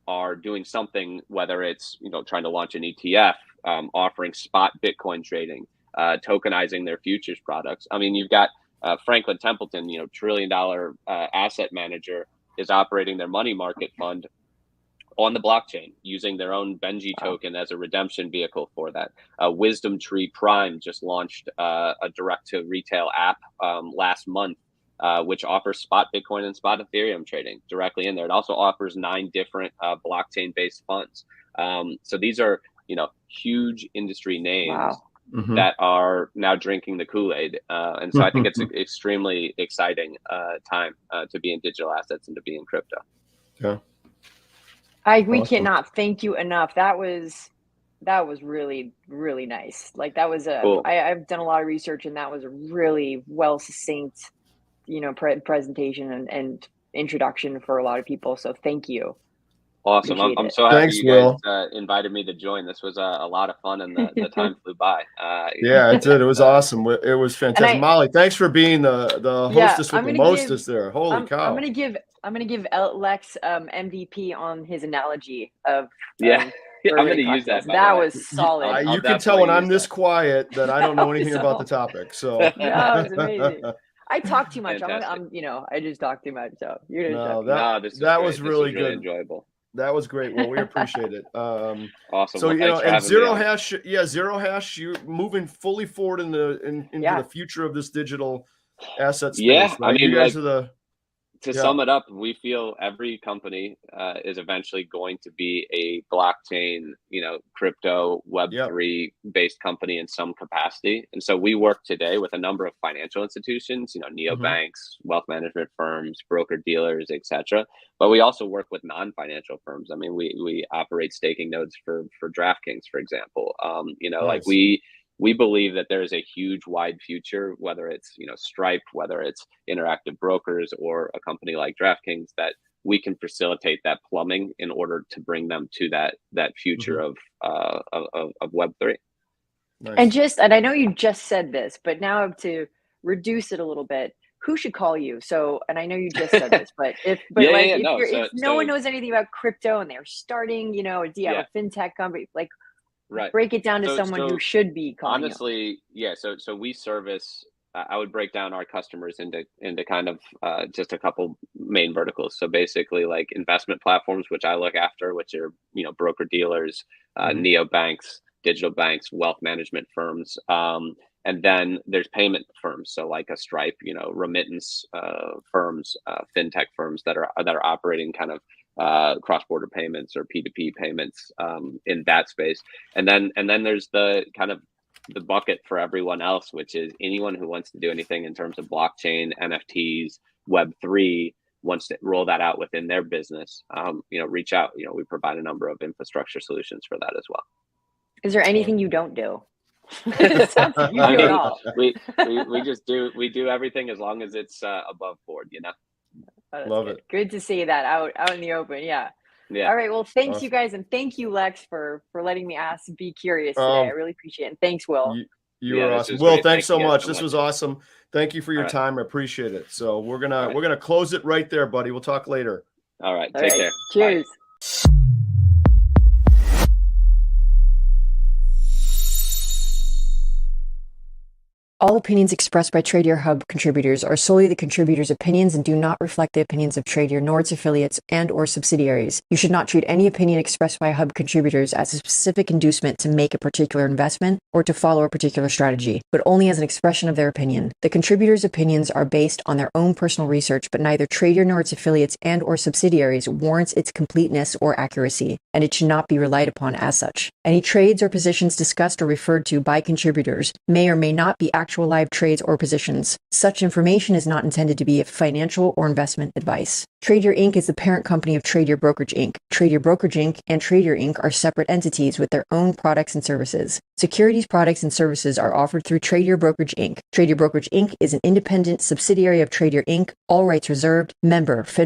are doing something, whether it's trying to launch an ETF, offering spot Bitcoin trading, tokenizing their futures products. I mean, you've got Franklin Templeton, $1 trillion asset manager, is operating their money market fund on the blockchain using their own Benji token as a redemption vehicle for that. Wisdom Tree Prime just launched a direct to retail app last month, which offers spot Bitcoin and spot Ethereum trading directly in there. It also offers 9 different blockchain based funds. So these are, huge industry names that are now drinking the Kool-Aid. And so I think it's an extremely exciting time to be in digital assets and to be in crypto. Yeah. We cannot thank you enough. That was really, really nice. Like that was cool. I've done a lot of research and that was a really well succinct, presentation and introduction for a lot of people. So thank you. Awesome. I'm so happy you guys invited me to join. This was a lot of fun and the time flew by. Yeah, it did. It was awesome. It was fantastic. Molly, thanks for being the hostess with the mostest there. Holy cow. I'm gonna give Lex MVP on his analogy of I'm gonna use that. That was solid. You can tell when I'm this quiet that I don't know anything about the topic. So no, it's amazing. I talk too much. I just talk too much. So you're gonna that was really good. Really enjoyable. That was great. Well, we appreciate it. Awesome. So and Zero Hash, Zero Hash, you're moving fully forward into the future of this digital asset space. Yeah, right? You guys are sum it up, we feel every company is eventually going to be a blockchain, crypto Web3 based company in some capacity. And so we work today with a number of financial institutions, neobanks, wealth management firms, broker dealers, etc. But we also work with non-financial firms. I mean, we operate staking nodes for DraftKings, for example. Like we believe that there is a huge wide future, whether it's Stripe, whether it's Interactive Brokers, or a company like DraftKings, that we can facilitate that plumbing in order to bring them to that future of Web3. Nice. And I know you just said this, but now to reduce it a little bit, who should call you? So, and I know you just said this, but if no one knows anything about crypto and they're starting, do you have a fintech company, like? Right. Break it down to someone who should be calling honestly, you. So we service I would break down our customers into kind of just a couple main verticals. So basically, like investment platforms, which I look after, which are broker dealers, neobanks, digital banks, wealth management firms. And then there's payment firms, so like a Stripe, remittance firms, fintech firms that are operating kind of cross-border payments or P2P payments in that space. And then there's the kind of the bucket for everyone else, which is anyone who wants to do anything in terms of blockchain, NFTs, Web3, wants to roll that out within their business. Reach out. We provide a number of infrastructure solutions for that as well. Is there anything you don't do? It sounds like you do it all. We do everything as long as it's above board, Love good. it. Good to see that out in the open. Yeah. All right. Well, thanks you guys, and thank you, Lex, for letting me be curious today. I really appreciate it. And thanks, Will. You were awesome. Will, thanks so much. This was awesome. Thank you for your time. I appreciate it. So we're gonna close it right there, buddy. We'll talk later. All right. Take care. Cheers. Bye. All opinions expressed by Tradier Hub contributors are solely the contributors' opinions and do not reflect the opinions of Tradier nor its affiliates and/or subsidiaries. You should not treat any opinion expressed by Hub contributors as a specific inducement to make a particular investment or to follow a particular strategy, but only as an expression of their opinion. The contributors' opinions are based on their own personal research, but neither Tradier nor its affiliates and/or subsidiaries warrants its completeness or accuracy, and it should not be relied upon as such. Any trades or positions discussed or referred to by contributors may or may not be actual live trades or positions. Such information is not intended to be financial or investment advice. Tradier Inc. is the parent company of Tradier Brokerage Inc. Tradier Brokerage Inc. and Tradier Inc. are separate entities with their own products and services. Securities products and services are offered through Tradier Brokerage Inc. Tradier Brokerage Inc. is an independent subsidiary of Tradier Inc. All rights reserved. Member FINRA.